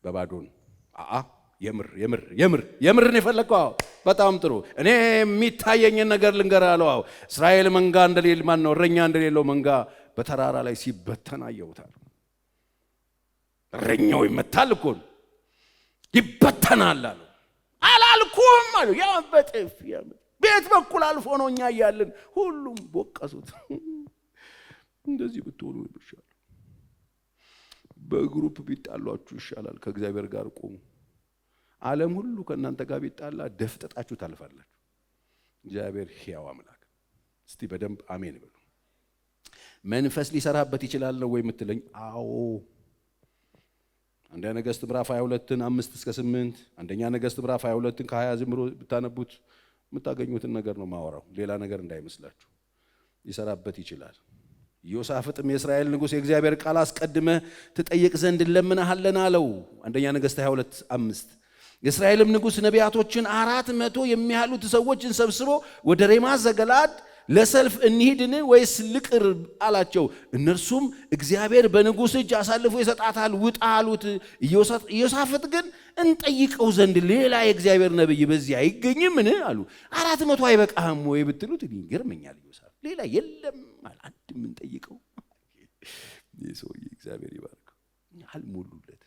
በባዶን የምር ነው የፈለከው? በጣም ጥሩ። እኔ የሚታየኝን ነገር ልንገርህ አለው። እስራኤል መንጋ እንደሌለ ማን ነው እረኛ እንደሌለው መንጋ በተራራ ላይ ሲበተን አየሁታል። እረኛው ይመታል እኮ ይበተናል አለው። አላልኩም አለው። ያ በጥፍ ቤት በኩል አልፎ ነው እኛ እያልን ሁሉም ቦቀሱት። እንደዚህ ብትሆኑ ይሻላል። በግሩፕ ቢጣሏችሁ ይሻላል። ከእግዚአብሔር ጋር ቆሙ። ዓለም ሁሉ ከእናንተ ጋር ቢጣላ ደፍጠጣችሁ ታልፋላችሁ። እግዚአብሔር ሕያው አምላክ። እስቲ በደንብ አሜን በሉ። መንፈስ ሊሰራበት ይችላል ነው ወይ የምትለኝ? አዎ። አንደኛ ነገሥት ምዕራፍ 22 5-8 አንደኛ ነገሥት ምዕራፍ 22 ከ20 ጀምሮ ብታነቡት የምታገኙትን ነገር ነው ማወራው። ሌላ ነገር እንዳይመስላችሁ። ሊሰራበት ይችላል። ዮሳፍጥም የእስራኤል ንጉሥ የእግዚአብሔር ቃል አስቀድመህ ትጠይቅ ዘንድ እንለምንሃለን አለው። አንደኛ ነገሥት 22:5 የእስራኤልም ንጉሥ ነቢያቶችን 400 የሚያህሉት ሰዎችን ሰብስቦ ወደ ሬማት ዘገለዓድ ለሰልፍ እንሂድን ወይስ ልቅር አላቸው። እነርሱም እግዚአብሔር በንጉሥ እጅ አሳልፎ ይሰጣታል፣ ውጣ አሉት። ኢዮሳፍጥ ግን እንጠይቀው ዘንድ ሌላ የእግዚአብሔር ነብይ በዚህ አይገኝምን አሉ። 400 አይበቃህም ወይ ብትሉት ይገርመኛል። ኢዮሳፍጥ ሌላ የለም አለ። አንድ ምን ጠይቀው የሰውዬ እግዚአብሔር ይባርክ አልሞሉለት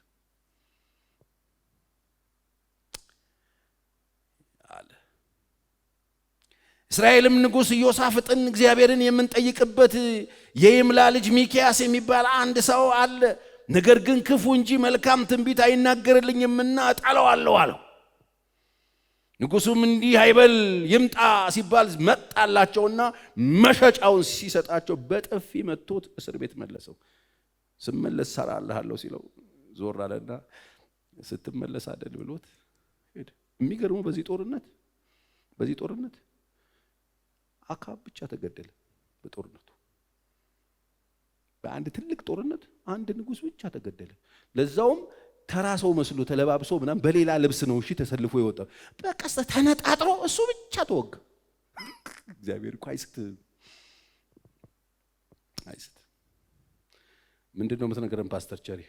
አለ። እስራኤልም ንጉሥ ኢዮሳፍጥን እግዚአብሔርን የምንጠይቅበት የይምላ ልጅ ሚክያስ የሚባል አንድ ሰው አለ፣ ነገር ግን ክፉ እንጂ መልካም ትንቢት አይናገርልኝምና እጠላዋለሁ አለው። ንጉሡም እንዲህ አይበል ይምጣ ሲባል መጣላቸውና መሸጫውን ሲሰጣቸው በጥፊ መቶት እስር ቤት መለሰው። ስመለስ እሰራልሃለሁ ሲለው ዞር አለና ስትመለስ አይደል ብሎት ሄደ። የሚገርመው በዚህ ጦርነት አካብ ብቻ ተገደለ። በጦርነቱ በአንድ ትልቅ ጦርነት አንድ ንጉሥ ብቻ ተገደለ። ለዛውም ተራ ሰው መስሎ ተለባብሶ ምናምን በሌላ ልብስ ነው እሺ ተሰልፎ የወጣው። በቀስተ ተነጣጥሮ እሱ ብቻ ተወጋ። እግዚአብሔር እኮ አይስት ምንድነው የምትነግረን ፓስተር ቸሪ?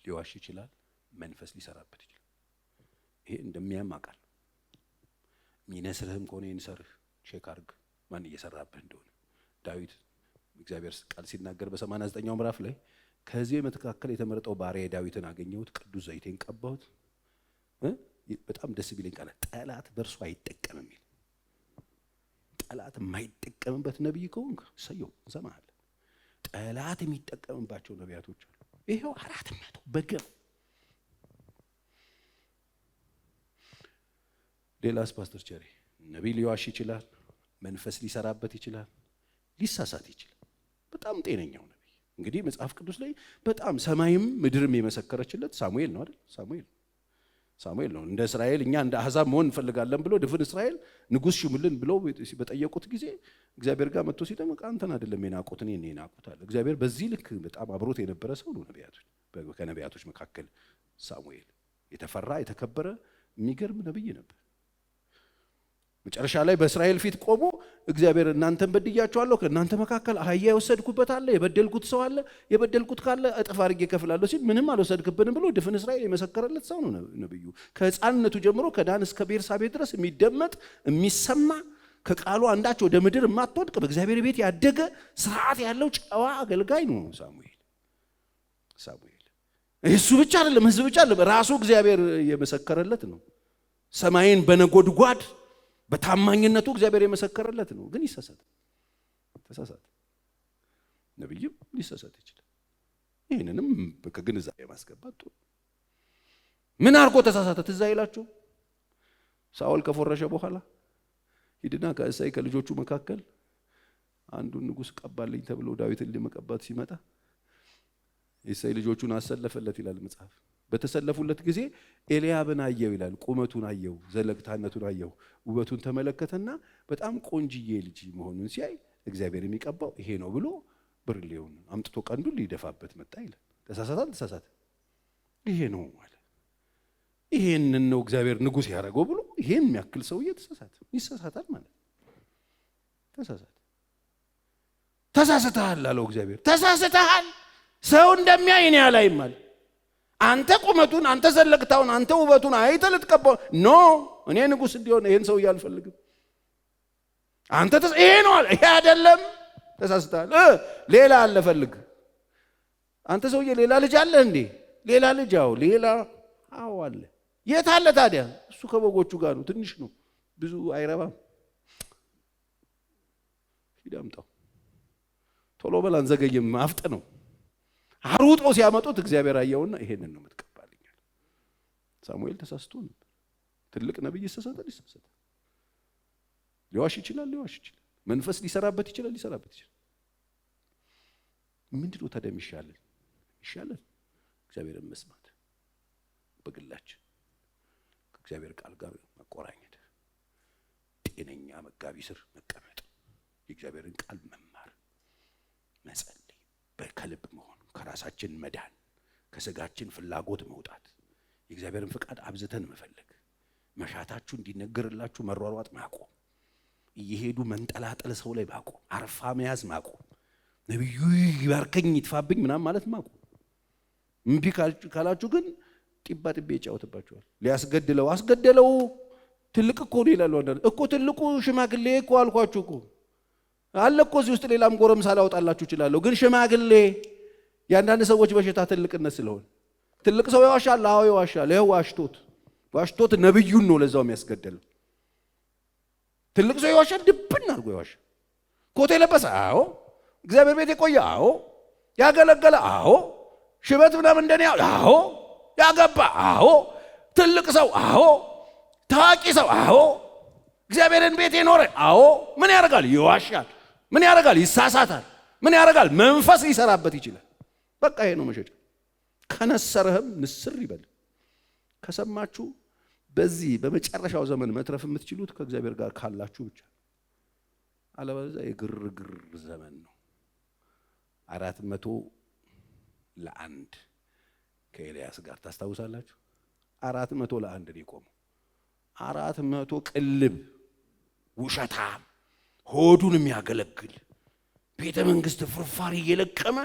ሊዋሽ ይችላል፣ መንፈስ ሊሰራበት ይችላል። ይሄ እንደሚያም አቃል ሚነስርህም ከሆነ ይንሰርህ ቼክ አድርግ ማን እየሰራብህ እንደሆነ። ዳዊት እግዚአብሔር ቃል ሲናገር በ89ኛው ምዕራፍ ላይ ከዚህ መካከል የተመረጠው ባሪያ ዳዊትን አገኘሁት፣ ቅዱስ ዘይቴን ቀባሁት፣ በጣም ደስ ቢለኝ ቃል ጠላት በእርሱ አይጠቀምም የሚል ጠላት የማይጠቀምበት ነብይ ከሆንክ ሰየው እንሰማሃለን። ጠላት የሚጠቀምባቸው ነቢያቶች አሉ። ይሄው 400 በግፍ ሌላስ ፓስተር ቸሪ ነቢይ ሊዋሽ ይችላል፣ መንፈስ ሊሰራበት ይችላል፣ ሊሳሳት ይችላል። በጣም ጤነኛው ነቢይ እንግዲህ መጽሐፍ ቅዱስ ላይ በጣም ሰማይም ምድርም የመሰከረችለት ሳሙኤል ነው አይደል? ሳሙኤል ነው። እንደ እስራኤል እኛ እንደ አሕዛብ መሆን እንፈልጋለን ብሎ ድፍን እስራኤል ንጉሥ ሽሙልን ብለው በጠየቁት ጊዜ እግዚአብሔር ጋር መጥቶ ሲጠመቅ አንተን አይደለም የናቁት እኔን የናቁት አለ። እግዚአብሔር በዚህ ልክ በጣም አብሮት የነበረ ሰው ነው። ከነቢያቶች መካከል ሳሙኤል የተፈራ የተከበረ የሚገርም ነቢይ ነበር። መጨረሻ ላይ በእስራኤል ፊት ቆሞ እግዚአብሔር እናንተን በድያቸዋለሁ፣ ከእናንተ መካከል አህያ የወሰድኩበት አለ፣ የበደልኩት ሰው አለ፣ የበደልኩት ካለ እጥፍ አድርጌ እከፍላለሁ ሲል ምንም አልወሰድክብንም ብሎ ድፍን እስራኤል የመሰከረለት ሰው ነው ነብዩ። ከሕፃንነቱ ጀምሮ ከዳን እስከ ቤርሳቤ ድረስ የሚደመጥ የሚሰማ ከቃሉ አንዳች ወደ ምድር የማትወድቅ በእግዚአብሔር ቤት ያደገ ስርዓት ያለው ጨዋ አገልጋይ ነው ሳሙኤል። እሱ ብቻ አይደለም፣ ህዝብ ብቻ አይደለም፣ ራሱ እግዚአብሔር የመሰከረለት ነው። ሰማይን በነጎድጓድ በታማኝነቱ እግዚአብሔር የመሰከረለት ነው። ግን ተሳሳተ። ነብይም ሊሳሳት ይችላል። ይህንንም ከግንዛቤ ማስገባት ጥሩ። ምን አድርጎ ተሳሳተ? ትዝ አይላችሁ? ሳኦል ከፎረሸ በኋላ ሂድና ከእሳይ ከልጆቹ መካከል አንዱን ንጉሥ ቀባልኝ ተብሎ ዳዊትን ለመቀባት ሲመጣ እሳይ ልጆቹን አሰለፈለት ይላል መጽሐፍ። በተሰለፉለት ጊዜ ኤልያብን አየው ይላል። ቁመቱን አየው፣ ዘለግታነቱን አየው፣ ውበቱን ተመለከተና በጣም ቆንጅዬ ልጅ መሆኑን ሲያይ እግዚአብሔር የሚቀባው ይሄ ነው ብሎ ብርሌውን አምጥቶ ቀንዱን ሊደፋበት መጣ ይላል። ተሳሳተ። ይሄ ነው ማለት ይሄንን ነው እግዚአብሔር ንጉሥ ያደረገው ብሎ ይሄን የሚያክል ሰውዬ ይሳሳታል ማለት ተሳስተሃል አለው እግዚአብሔር። ተሳስተሃል፣ ሰው እንደሚያይ እኔ አላይም ማለት አንተ ቁመቱን አንተ ዘለግታውን አንተ ውበቱን አይተህ ልትቀባው ኖ እኔ ንጉሥ እንዲሆን ይሄን ሰውዬ አልፈልግም። አንተ ይሄ ነው አለ። ይሄ አይደለም፣ ተሳስተሃል። ሌላ አለ ፈልግ። አንተ ሰውዬ ሌላ ልጅ አለ እንዴ? ሌላ ልጅ አዎ አለ። የት አለ ታዲያ? እሱ ከበጎቹ ጋር ነው፣ ትንሽ ነው፣ ብዙ አይረባም። ሂድ አምጣው፣ ቶሎ በል አንዘገይም፣ አፍጥ ነው። አሩጠው ሲያመጡት እግዚአብሔር አየውና ይሄንን ነው የምትቀባልኝ። ሳሙኤል ተሳስቶ ነበር። ትልቅ ነብይ ይሳሳታል። ሊዋሽ ይችላል። መንፈስ ሊሰራበት ይችላል። ምንድነው ታዲያ የሚሻለን? እግዚአብሔርን መስማት፣ በግላችን ከእግዚአብሔር ቃል ጋር መቆራኘት፣ ጤነኛ መጋቢ ስር መቀመጥ፣ የእግዚአብሔርን ቃል መማር፣ መጸለይ፣ በከልብ መሆን፣ ከራሳችን መዳን፣ ከስጋችን ፍላጎት መውጣት፣ የእግዚአብሔርን ፍቃድ አብዝተን መፈለግ፣ መሻታችሁ እንዲነገርላችሁ መሯሯጥ ማቆም፣ እየሄዱ መንጠላጠል ሰው ላይ ማቆም፣ አርፋ መያዝ ማቆም፣ ነብዩ ይባርከኝ ይጥፋብኝ ምናምን ማለት ማቆም። እምቢ ካላችሁ ግን ጢባ ጢቤ ይጫወትባችኋል። ሊያስገድለው አስገደለው። ትልቅ እኮ ነው ይላሉ አንዳንድ እኮ ትልቁ ሽማግሌ እኮ አልኳችሁ እኮ አለ እኮ እዚህ ውስጥ ሌላም ጎረምሳ ላውጣላችሁ እችላለሁ። ግን ሽማግሌ የአንዳንድ ሰዎች በሽታ ትልቅነት ስለሆነ ትልቅ ሰው ይዋሻል። አዎ ይዋሻል። ይኸው ዋሽቶት ነብዩን ነው ለዛው የሚያስገድለው። ትልቅ ሰው ይዋሻል፣ ድብን አድርጎ ይዋሻል። ኮት የለበሰ አዎ፣ እግዚአብሔር ቤት የቆየ አዎ፣ ያገለገለ አዎ፣ ሽበት ምናምን እንደኔ አዎ፣ ያገባ አዎ፣ ትልቅ ሰው አዎ፣ ታዋቂ ሰው አዎ፣ እግዚአብሔርን ቤት የኖረ አዎ። ምን ያደርጋል? ይዋሻል። ምን ያደርጋል? ይሳሳታል። ምን ያደርጋል? መንፈስ ሊሰራበት ይችላል። በቃ ይሄ ነው መሸጫ። ከነሰርህም ንስር ይበል። ከሰማችሁ በዚህ በመጨረሻው ዘመን መትረፍ የምትችሉት ከእግዚአብሔር ጋር ካላችሁ ብቻ። አለበለዚያ የግርግር ዘመን ነው። 400 ከኤልያስ ጋር ታስታውሳላችሁ? 400 ነው የቆመው። 400 ቅልብ ውሸታም ሆዱን የሚያገለግል ቤተ መንግስት ፍርፋሪ እየለቀመ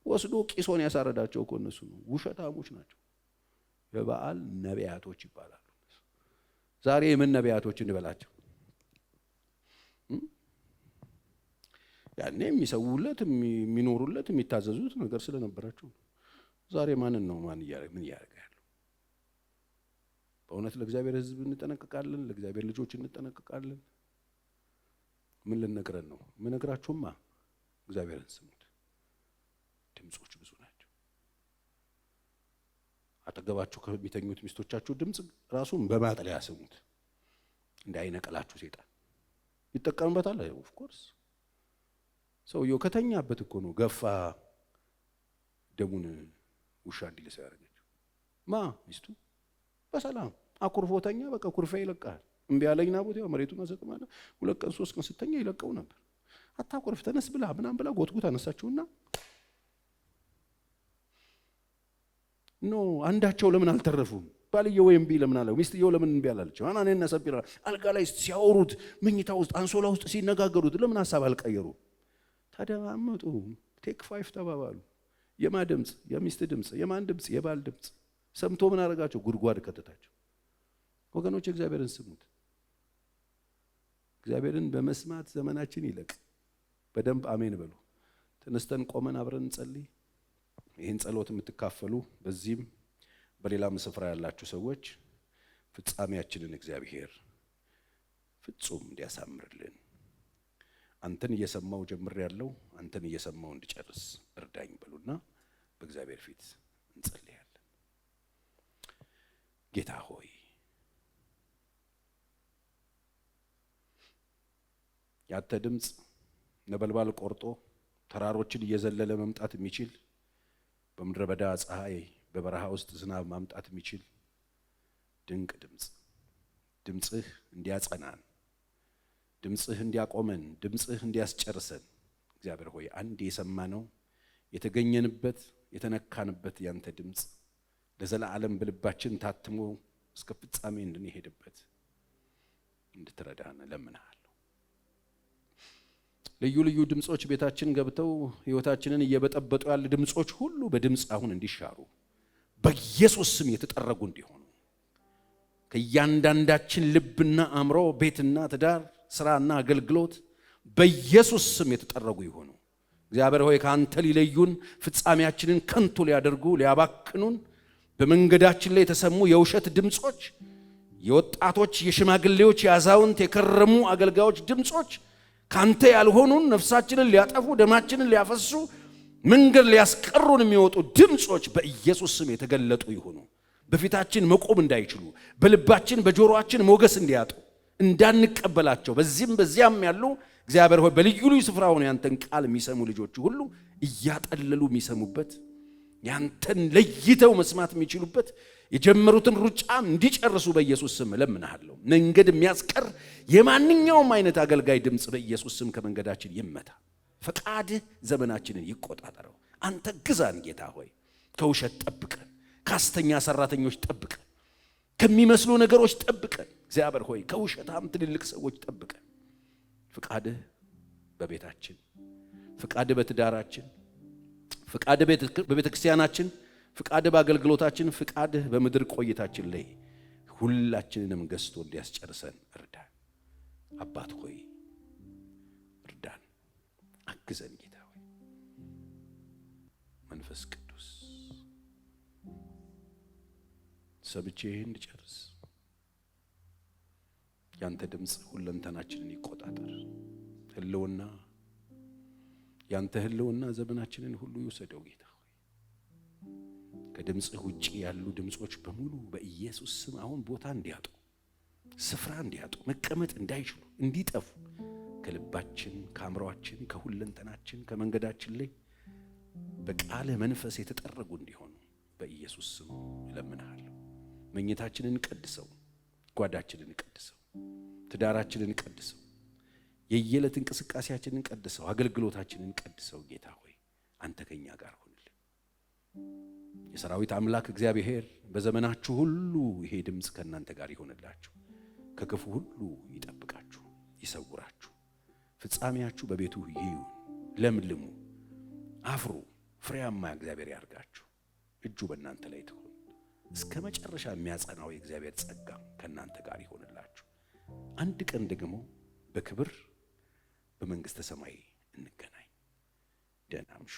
ወስዶ ቂሶን ያሳረዳቸው እኮ እነሱ ነው። ውሸታሞች ናቸው። የበዓል ነቢያቶች ይባላሉ። ዛሬ የምን ነቢያቶች እንበላቸው? ያኔ የሚሰውለት የሚኖሩለት የሚታዘዙት ነገር ስለነበራቸው። ዛሬ ማን ምን እያደረገ ያለው? በእውነት ለእግዚአብሔር ሕዝብ እንጠነቀቃለን? ለእግዚአብሔር ልጆች እንጠነቀቃለን? ምን ልነግረን ነው? ምነግራችሁማ እግዚአብሔርን ስሙት። ድምጾች ብዙ ናቸው። አጠገባችሁ ከሚተኙት ሚስቶቻችሁ ድምጽ ራሱን በማጥለያ ስሙት፣ እንዳይነቀላችሁ ሰይጣን ይጠቀምበታል። ኦፍ ኮርስ ሰውየው ከተኛበት እኮ ነው ገፋ ደሙን ውሻ እንዲልሰው ያደረገችው። ሚስቱ በሰላም አኩርፎተኛ። በቃ ኩርፌ ይለቃል። እምቢ ያለኝና ቦታው መሬቱን አዘቅማለ። 2 ቀን 3 ቀን ስተኛ ይለቀው ነበር። አታኩርፍ ተነስ ብላ ምናምን ብላ ጎትጉት አነሳችውና አንዳቸው ለምን አልተረፉም? ባልየው ወይም ቢ ለምን አለው? ሚስትየው ለምን እንቢ አላለች? አናኔና ሰቢራ አልጋ ላይ ሲያወሩት፣ መኝታ ውስጥ አንሶላ ውስጥ ሲነጋገሩት ለምን ሐሳብ አልቀየሩ? ታዲያ አመጡ ቴክ 5 ተባባሉ። የማ ድምጽ? የሚስት ድምጽ። የማን ድምጽ? የባል ድምጽ። ሰምቶ ምን አደረጋቸው? ጉድጓድ ከተታቸው። ወገኖች እግዚአብሔርን ስሙት። እግዚአብሔርን በመስማት ዘመናችን ይለቅ። በደንብ አሜን በሉ። ተነስተን ቆመን አብረን እንጸልይ። ይህን ጸሎት የምትካፈሉ በዚህም በሌላም ስፍራ ያላችሁ ሰዎች ፍጻሜያችንን እግዚአብሔር ፍጹም እንዲያሳምርልን አንተን እየሰማው ጀምር ያለው አንተን እየሰማው እንድጨርስ እርዳኝ በሉና በእግዚአብሔር ፊት እንጸልያለን። ጌታ ሆይ ያንተ ድምጽ ነበልባል ቆርጦ ተራሮችን እየዘለለ መምጣት የሚችል በምድረ በዳ ፀሐይ በበረሃ ውስጥ ዝናብ ማምጣት የሚችል ድንቅ ድምጽህ እንዲያጸናን፣ ድምጽህ እንዲያቆመን፣ ድምጽህ እንዲያስጨርሰን እግዚአብሔር ሆይ አንድ የሰማነው የተገኘንበት የተነካንበት ያንተ ድምጽ ለዘላለም በልባችን ታትሞ እስከ ፍጻሜ እንድንሄድበት እንድትረዳን ለምንሃለሁ። ልዩ ልዩ ድምጾች ቤታችን ገብተው ህይወታችንን እየበጠበጡ ያሉ ድምጾች ሁሉ በድምጽ አሁን እንዲሻሩ በኢየሱስ ስም የተጠረጉ እንዲሆኑ ከእያንዳንዳችን ልብና አእምሮ፣ ቤትና ትዳር፣ ስራና አገልግሎት በኢየሱስ ስም የተጠረጉ ይሆኑ። እግዚአብሔር ሆይ ካንተ ሊለዩን ፍጻሜያችንን ከንቱ ሊያደርጉ ሊያባክኑን በመንገዳችን ላይ የተሰሙ የውሸት ድምጾች፣ የወጣቶች፣ የሽማግሌዎች፣ የአዛውንት፣ የከረሙ አገልጋዮች ድምጾች ካንተ ያልሆኑን ነፍሳችንን ሊያጠፉ ደማችንን ሊያፈሱ መንገድ ሊያስቀሩን የሚወጡ ድምጾች በኢየሱስ ስም የተገለጡ ይሁኑ። በፊታችን መቆም እንዳይችሉ በልባችን በጆሮአችን ሞገስ እንዲያጡ እንዳንቀበላቸው በዚህም በዚያም ያሉ እግዚአብሔር ሆይ በልዩ ልዩ ስፍራ ሆነው ያንተን ቃል የሚሰሙ ልጆች ሁሉ እያጠለሉ የሚሰሙበት ያንተን ለይተው መስማት የሚችሉበት የጀመሩትን ሩጫ እንዲጨርሱ በኢየሱስ ስም እለምንሃለሁ። መንገድ የሚያስቀር የማንኛውም አይነት አገልጋይ ድምጽ በኢየሱስ ስም ከመንገዳችን ይመታ። ፈቃድህ ዘመናችንን ይቆጣጠረው። አንተ ግዛን ጌታ ሆይ። ከውሸት ጠብቀን፣ ካስተኛ ሰራተኞች ጠብቀን፣ ከሚመስሉ ነገሮች ጠብቀን። እግዚአብሔር ሆይ ከውሸታም ትልልቅ ሰዎች ጠብቀን። ፈቃድህ በቤታችን፣ ፈቃድህ በትዳራችን፣ ፈቃድህ በቤተ ክርስቲያናችን፣ ፈቃድህ በአገልግሎታችን፣ ፈቃድህ በምድር ቆይታችን ላይ ሁላችንንም ገዝቶ እንዲያስጨርሰን እርዳን። አባት ሆይ እርዳን፣ አግዘን ጌታ ሆይ። መንፈስ ቅዱስ ሰብቼ እንድጨርስ ያንተ ድምጽ ሁለንተናችንን ይቆጣጠር። ህልውና ያንተ ህልውና ዘመናችንን ሁሉ ይወሰደው ጌታ ሆይ። ከድምጽህ ውጪ ያሉ ድምጾች በሙሉ በኢየሱስ ስም አሁን ቦታ እንዲያጡ፣ ስፍራ እንዲያጡ፣ መቀመጥ እንዳይችሉ እንዲጠፉ ከልባችን፣ ከአእምሮአችን፣ ከሁለንተናችን፣ ከመንገዳችን ላይ በቃለ መንፈስ የተጠረጉ እንዲሆኑ በኢየሱስ ስም እለምንሃለሁ። መኝታችንን ቀድሰው፣ ጓዳችንን ቀድሰው፣ ትዳራችንን ቀድሰው፣ የየዕለት እንቅስቃሴያችንን ቀድሰው፣ አገልግሎታችንን ቀድሰው። ጌታ ሆይ አንተ ከኛ ጋር ሁንልን። የሰራዊት አምላክ እግዚአብሔር በዘመናችሁ ሁሉ ይሄ ድምጽ ከእናንተ ጋር ይሆንላችሁ፣ ከክፉ ሁሉ ይጠብቃችሁ፣ ይሰውራችሁ። ፍጻሜያችሁ በቤቱ ይሁን። ለምልሙ፣ አፍሩ፣ ፍሬያማ እግዚአብሔር ያርጋችሁ። እጁ በእናንተ ላይ ትሁን። እስከ መጨረሻ የሚያጸናው የእግዚአብሔር ጸጋ ከእናንተ ጋር ይሆንላችሁ። አንድ ቀን ደግሞ በክብር በመንግስተ ሰማይ እንገናኝ። ደህና እምሹ።